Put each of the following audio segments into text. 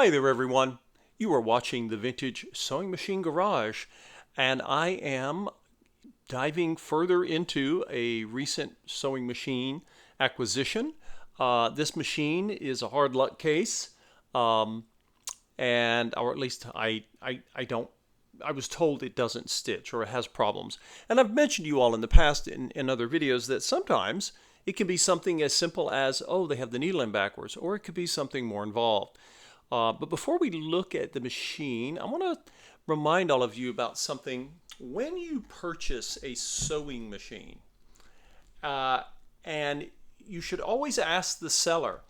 Hi there, everyone. You are watching the Vintage Sewing Machine Garage, and I am diving further into a recent sewing machine acquisition. This machine is a hard luck case, um, or at least I don't. I was told it doesn't stitch or it has problems. And I've mentioned to you all in the past in other videos that sometimes it can be something as simple as, oh, they have the needle in backwards, or it could be something more involved. But before we look at the machine, I want to remind all of you about something. When you purchase a sewing machine, uh, and you should always ask the seller,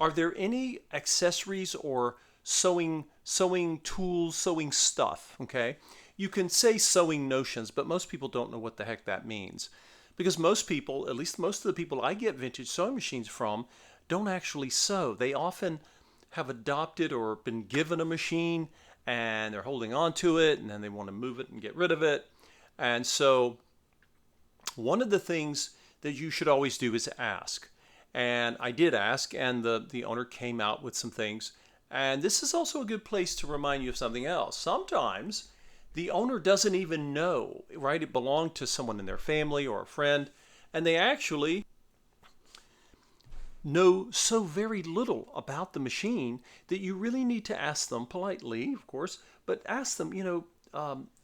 are there any accessories or sewing tools, sewing stuff? Okay, you can say sewing notions, but most people don't know what the heck that means, because most people, at least most of the people I get vintage sewing machines from, don't actually sew. They often have adopted or been given a machine and they're holding on to it, and then they want to move it and get rid of it. And so one of the things that you should always do is ask. And I did ask, and the owner came out with some things. And this is also a good place to remind you of something else. Sometimes the owner doesn't even know, right? It belonged to someone in their family or a friend, and they actually know so very little about the machine that you really need to ask them politely, of course, but ask them,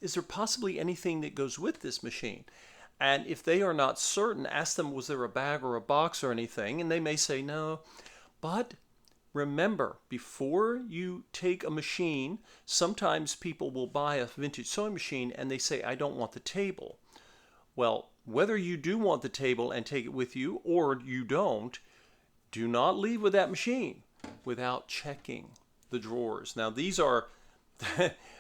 is there possibly anything that goes with this machine? And if they are not certain, ask them, was there a bag or a box or anything? And they may say no. But remember, before you take a machine, sometimes people will buy a vintage sewing machine and they say, I don't want the table. Well, whether you do want the table and take it with you or you don't, do not leave with that machine without checking the drawers. Now these are,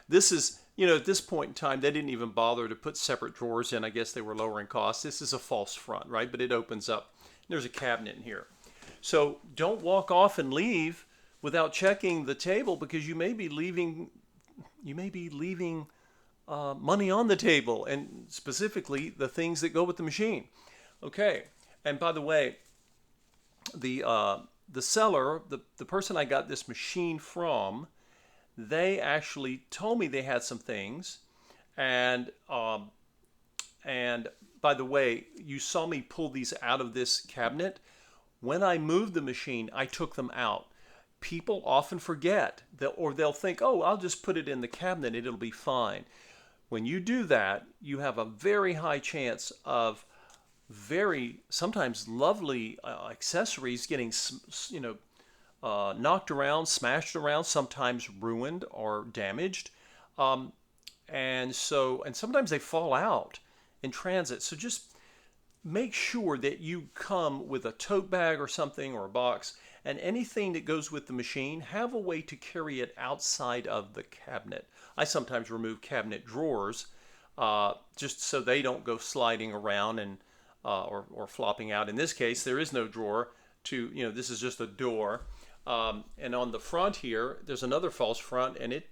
this is, at this point in time, they didn't even bother to put separate drawers in. I guess they were lowering costs. This is a false front, right? But it opens up. There's a cabinet in here. So don't walk off and leave without checking the table, because you may be leaving money on the table, and specifically the things that go with the machine. Okay. And by the way, the seller, the person I got this machine from, they actually told me they had some things, and by the way, you saw me pull these out of this cabinet. When I moved the machine, I took them out. People often forget that, or they'll think, oh, I'll just put it in the cabinet, it'll be fine. When you do that, you have a very high chance of very sometimes lovely accessories getting knocked around, smashed around, sometimes ruined or damaged, and sometimes they fall out in transit. So just make sure that you come with a tote bag or something, or a box, and anything that goes with the machine, have a way to carry it outside of the cabinet. I sometimes remove cabinet drawers just so they don't go sliding around and or flopping out. In this case, there is no drawer this is just a door. And on the front here, there's another false front, and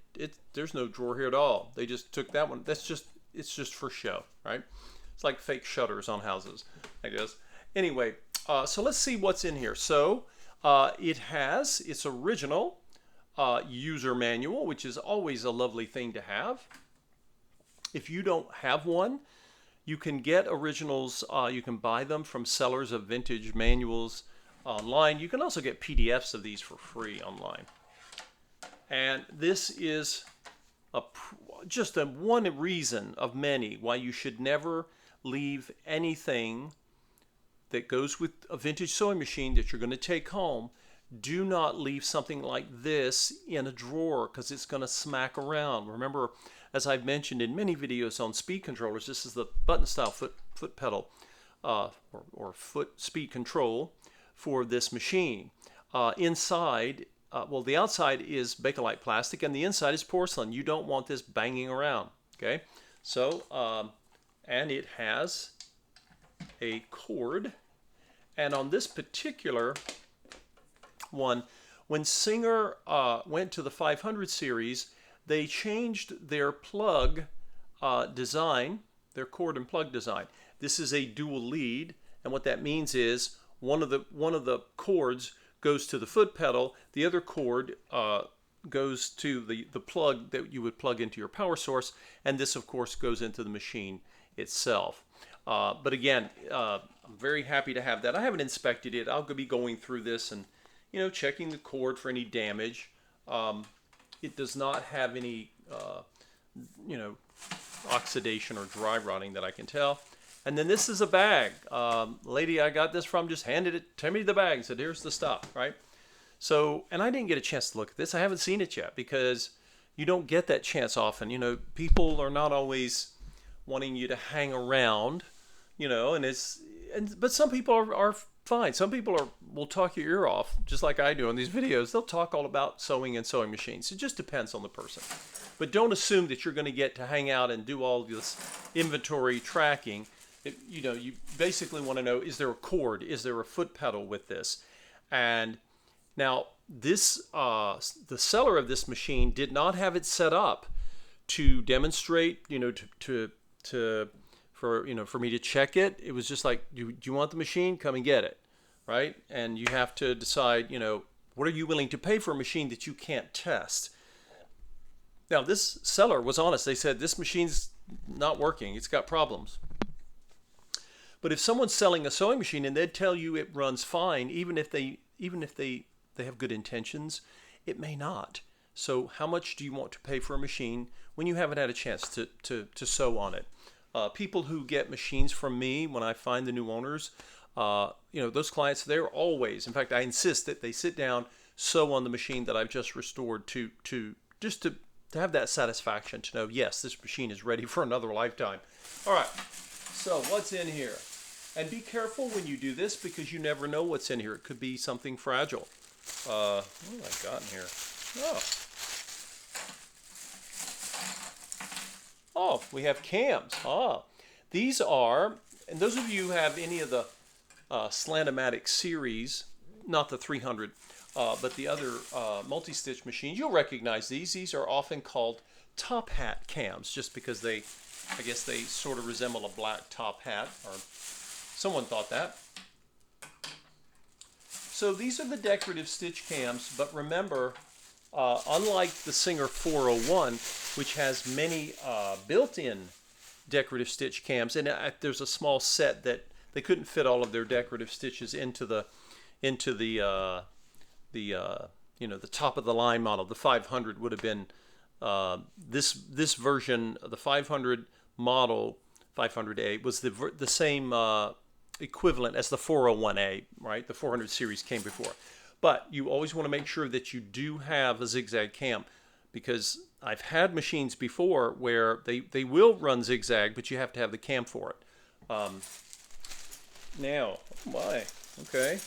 there's no drawer here at all. They just took that one. It's just for show, right? It's like fake shutters on houses, I guess. Anyway, so let's see what's in here. So it has its original user manual, which is always a lovely thing to have. If you don't have one, you can get originals. You can buy them from sellers of vintage manuals online. You can also get PDFs of these for free online. And this is just one reason of many why you should never leave anything that goes with a vintage sewing machine that you're going to take home. Do not leave something like this in a drawer, because it's going to smack around. Remember, as I've mentioned in many videos on speed controllers, this is the button style foot pedal or foot speed control for this machine. Inside, the outside is Bakelite plastic and the inside is porcelain. You don't want this banging around. Okay, so and it has a cord, and on this particular one, when Singer went to the 500 series, they changed their plug design, their cord and plug design. This is a dual lead, and what that means is one of the cords goes to the foot pedal, the other cord goes to the plug that you would plug into your power source, and this of course goes into the machine itself. But again, I'm very happy to have that. I haven't inspected it. I'll be going through this and checking the cord for any damage. It does not have any oxidation or dry rotting that I can tell. And then this is a bag. Lady I got this from just handed it to me, the bag, and said, here's the stuff, right? So, and I didn't get a chance to look at this. I haven't seen it yet because you don't get that chance often. People are not always wanting you to hang around, but some people are fine. Some people will talk your ear off, just like I do on these videos. They'll talk all about sewing and sewing machines. It just depends on the person. But don't assume that you're going to get to hang out and do all this inventory tracking. You basically want to know, is there a cord? Is there a foot pedal with this? And now this, the seller of this machine did not have it set up to demonstrate, for me to check it. It was just like, do you want the machine? Come and get it, right? And you have to decide, what are you willing to pay for a machine that you can't test? Now, this seller was honest. They said, this machine's not working. It's got problems. But if someone's selling a sewing machine and they'd tell you it runs fine, even if they have good intentions, it may not. So how much do you want to pay for a machine when you haven't had a chance to sew on it? People who get machines from me, when I find the new owners, those clients, they're always, in fact, I insist that they sit down, sew on the machine that I've just restored to have that satisfaction to know, yes, this machine is ready for another lifetime. All right, so what's in here? And be careful when you do this because you never know what's in here. It could be something fragile. What have I got in here? Oh, we have cams. These are, and those of you who have any of the Slant-O-Matic series, not the 300, but the other multi-stitch machines, you'll recognize these. These are often called top hat cams, just because I guess they sort of resemble a black top hat, or someone thought that. So these are the decorative stitch cams, but remember, unlike the Singer 401, which has many built-in decorative stitch cams, and there's a small set that they couldn't fit all of their decorative stitches into the top of the line model. The 500 would have been this version. The 500 model, 500A, was the same equivalent as the 401A, right? The 400 series came before. But you always want to make sure that you do have a zigzag cam, because I've had machines before where they will run zigzag, but you have to have the cam for it. Now, why? Okay.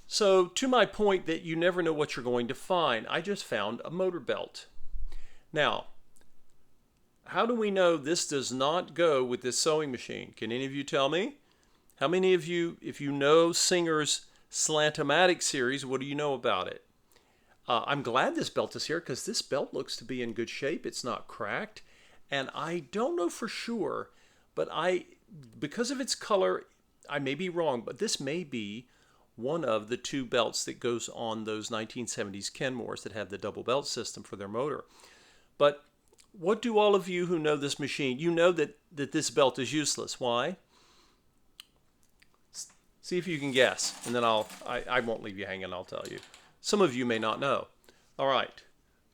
So to my point that you never know what you're going to find, I just found a motor belt. Now, how do we know this does not go with this sewing machine? Can any of you tell me? How many of you, if you know Singer's Slant-O-Matic series, what do you know about it? I'm glad this belt is here because this belt looks to be in good shape. It's not cracked. And I don't know for sure, but because of its color, I may be wrong, but this may be one of the two belts that goes on those 1970s Kenmores that have the double belt system for their motor. But what do all of you who know this machine, you know that this belt is useless. Why? See if you can guess, and then I won't leave you hanging, I'll tell you. Some of you may not know. All right,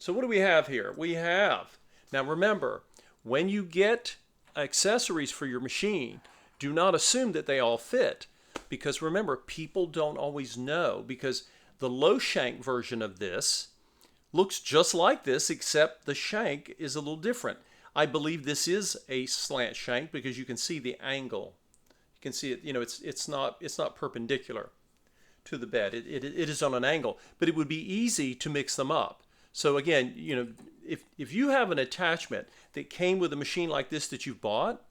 so what do we have here? We have, now remember, when you get accessories for your machine, do not assume that they all fit, because remember, people don't always know, because the low shank version of this looks just like this, except the shank is a little different. I believe this is a slant shank because you can see the angle. You can see it, it's not perpendicular to the bed. It is on an angle, but it would be easy to mix them up. So again, if you have an attachment that came with a machine like this that you've bought,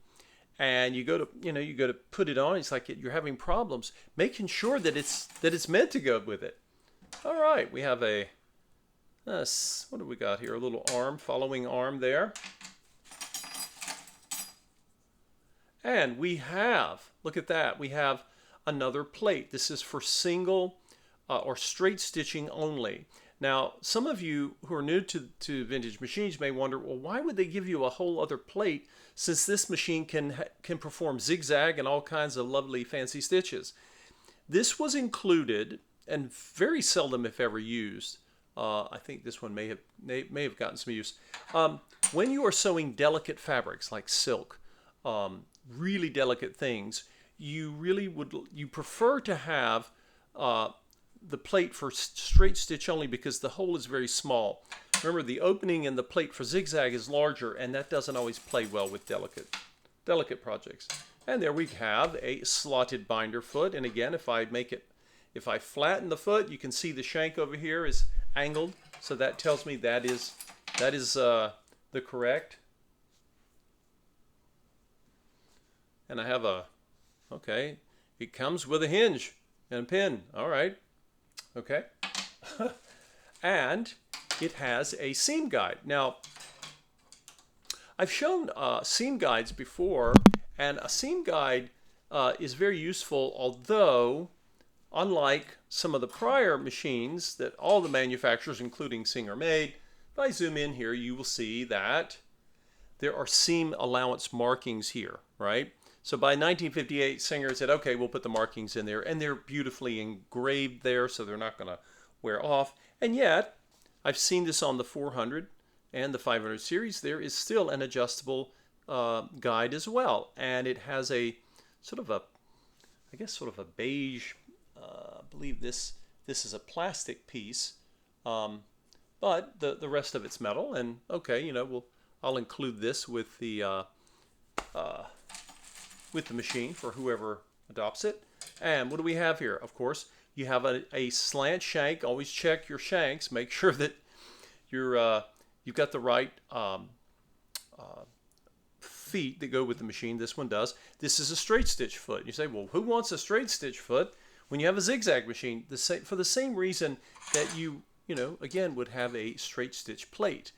and you go to put it on, it's like you're having problems making sure that it's meant to go with it. All right, we have what do we got here? A little arm, following arm there. And we have, look at that, we have another plate. This is for single or straight stitching only. Now, some of you who are new to vintage machines may wonder, well, why would they give you a whole other plate since this machine can perform zigzag and all kinds of lovely fancy stitches? This was included and very seldom, if ever, used. I think this one may have gotten some use. When you are sewing delicate fabrics like silk, really delicate things, you prefer to have the plate for straight stitch only because the hole is very small. Remember, the opening in the plate for zigzag is larger, and that doesn't always play well with delicate projects. And there we have a slotted binder foot. And again, if I flatten the foot, you can see the shank over here is angled, so that tells me that is the correct. And I have okay, it comes with a hinge and a pin. All right, okay. And it has a seam guide. Now, I've shown seam guides before, and a seam guide is very useful, although unlike some of the prior machines that all the manufacturers, including Singer, made, if I zoom in here, you will see that there are seam allowance markings here, right? So by 1958, Singer said, okay, we'll put the markings in there, and they're beautifully engraved there, so they're not going to wear off. And yet, I've seen this on the 400 and the 500 series. There is still an adjustable guide as well, and it has a sort of a beige. I believe this is a plastic piece, but the rest of it's metal. And okay, you know, I'll include this with the machine for whoever adopts it. And what do we have here? Of course, you have a slant shank. Always check your shanks. Make sure that you've got the right feet that go with the machine. This one does. This is a straight stitch foot. You say, well, who wants a straight stitch foot when you have a zigzag machine? For the same reason that you again would have a straight stitch plate.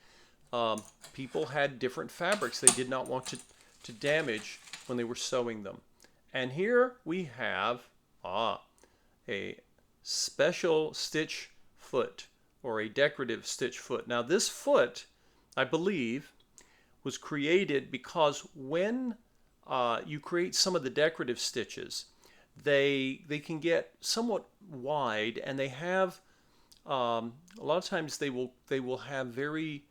People had different fabrics they did not want to damage when they were sewing them. And here we have a special stitch foot, or a decorative stitch foot. Now this foot, I believe, was created because when you create some of the decorative stitches, they can get somewhat wide, and they have a lot of times they will have very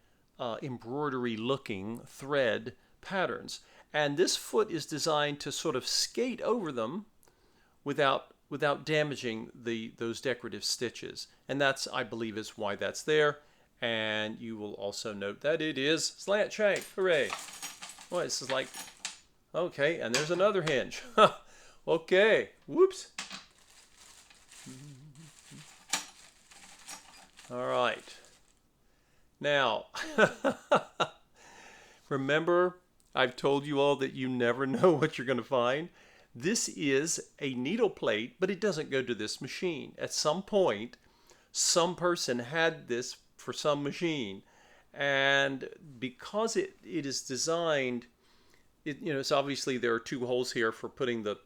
embroidery looking thread patterns, and this foot is designed to sort of skate over them without damaging those decorative stitches. And that's, I believe, is why that's there. And you will also note that it is slant shank. Hooray! Well, this is like, okay, and there's another hinge. Okay, whoops. All right. Now, remember, I've told you all that you never know what you're going to find. This is a needle plate, but it doesn't go to this machine. At some point, some person had this for some machine, and because it is designed, it's obviously there are two holes here for putting the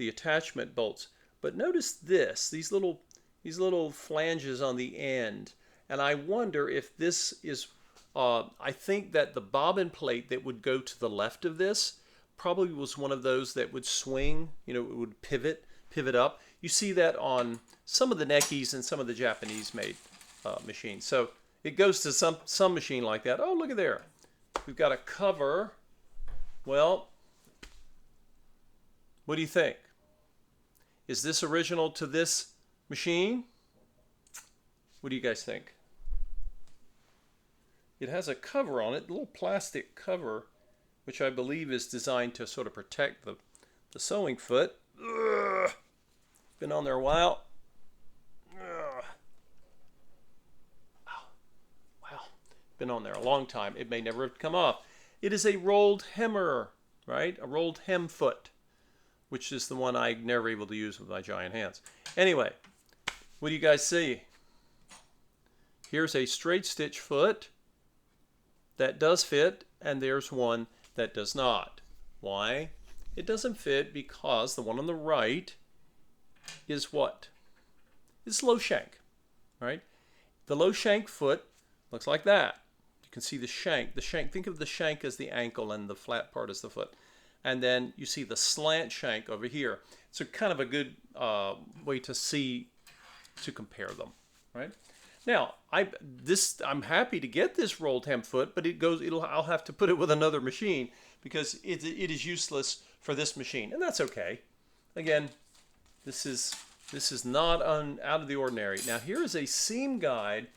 attachment bolts. But notice these little flanges on the end, and I wonder if this is. I think that the bobbin plate that would go to the left of this probably was one of those that would swing, it would pivot up. You see that on some of the Nekis and some of the Japanese made machines. So it goes to some machine like that. Oh, look at there. We've got a cover. Well, what do you think? Is this original to this machine? What do you guys think? It has a cover on it, a little plastic cover, which I believe is designed to sort of protect the sewing foot. Ugh. Been on there a while. Ugh. Wow. Been on there a long time. It may never have come off. It is a rolled hemmer, right? A rolled hem foot, which is the one I'm never able to use with my giant hands. Anyway, what do you guys see? Here's a straight stitch foot that does fit, and there's one that does not. Why? It doesn't fit because the one on the right is what? It's low shank, right? The low shank foot looks like that. You can see the shank. The shank, think of the shank as the ankle and the flat part as the foot. And then you see the slant shank over here. So kind of a good way to see, to compare them, right? Now, I'm happy to get this rolled hem foot, but I'll have to put it with another machine because it is useless for this machine, and that's okay. Again, this is not out of the ordinary. Now here is a seam guide,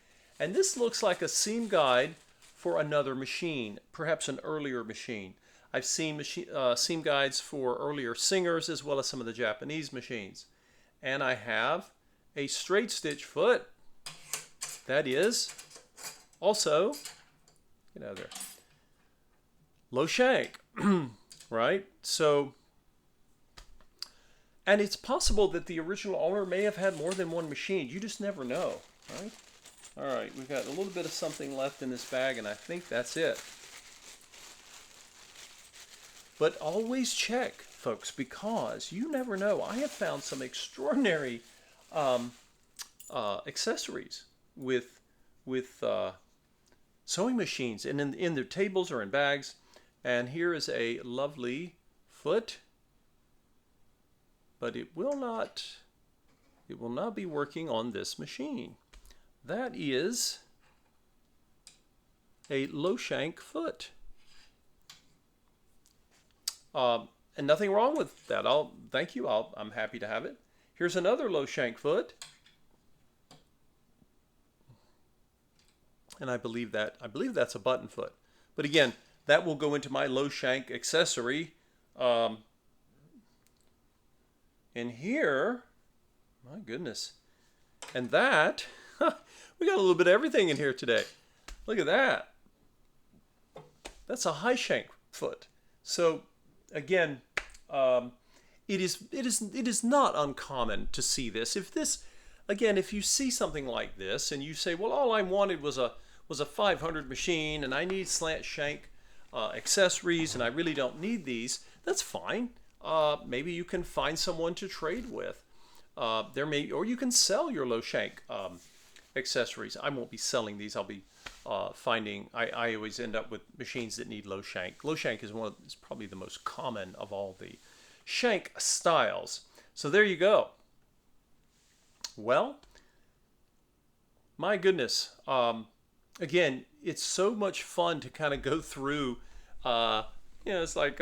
and this looks like a seam guide for another machine, perhaps an earlier machine. I've seen seam guides for earlier Singers as well as some of the Japanese machines. And I have a straight stitch foot that is also, there, low shank, right? So, and it's possible that the original owner may have had more than one machine. You just never know, right? All right, we've got a little bit of something left in this bag, and I think that's it. But always check, folks, because you never know. I have found some extraordinary accessories with sewing machines, and in their tables or in bags. And here is a lovely foot, but it will not be working on this machine. That is a low shank foot. And nothing wrong with that. Thank you. I'm happy to have it. Here's another low shank foot. And I believe that's a button foot. But again, that will go into my low shank accessory. And here, my goodness. And that, we got a little bit of everything in here today. Look at that. That's a high shank foot. So again, it is not uncommon to see this. If you see something like this and you say, well, all I wanted was a 500 machine and I need slant shank accessories and I really don't need these, that's fine. Maybe you can find someone to trade with. Or you can sell your low shank accessories. I won't be selling these. I'll be finding. I always end up with machines that need low shank. Low shank is probably the most common of all the shank styles. So there you go. Well, my goodness. Again, it's so much fun to kind of go through. It's like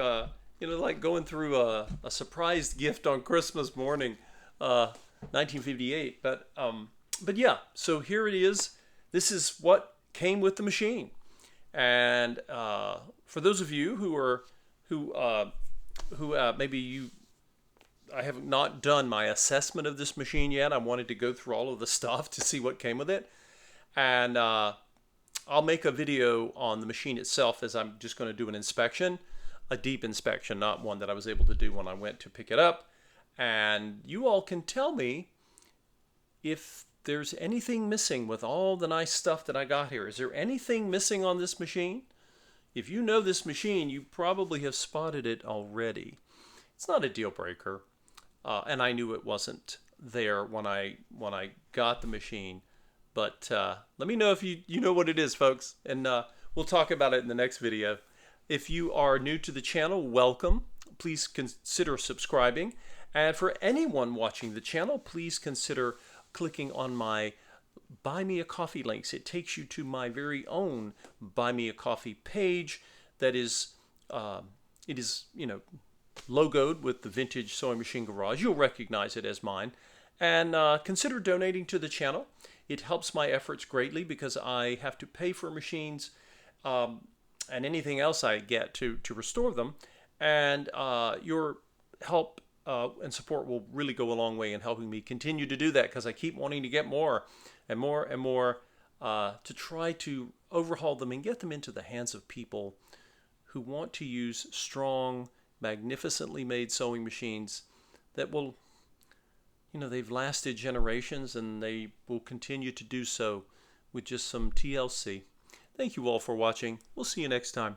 like going through a surprise gift on Christmas morning, 1958. But yeah. So here it is. This is what came with the machine. And for those of you who maybe I have not done my assessment of this machine yet. I wanted to go through all of the stuff to see what came with it. And I'll make a video on the machine itself as I'm just going to do an inspection, a deep inspection, not one that I was able to do when I went to pick it up. And you all can tell me if there's anything missing with all the nice stuff that I got here. Is there anything missing on this machine? If you know this machine, you probably have spotted it already. It's not a deal breaker. And I knew it wasn't there when I got the machine. But let me know if you know what it is, folks. And we'll talk about it in the next video. If you are new to the channel, welcome. Please consider subscribing. And for anyone watching the channel, please consider clicking on my Buy Me a Coffee links. It takes you to my very own Buy Me a Coffee page that is, it is, logoed with the Vintage Sewing Machine Garage. You'll recognize it as mine. And consider donating to the channel. It helps my efforts greatly because I have to pay for machines and anything else I get to restore them. And your help and support will really go a long way in helping me continue to do that because I keep wanting to get more and more and more to try to overhaul them and get them into the hands of people who want to use strong, magnificently made sewing machines that will, they've lasted generations and they will continue to do so with just some TLC. Thank you all for watching. We'll see you next time.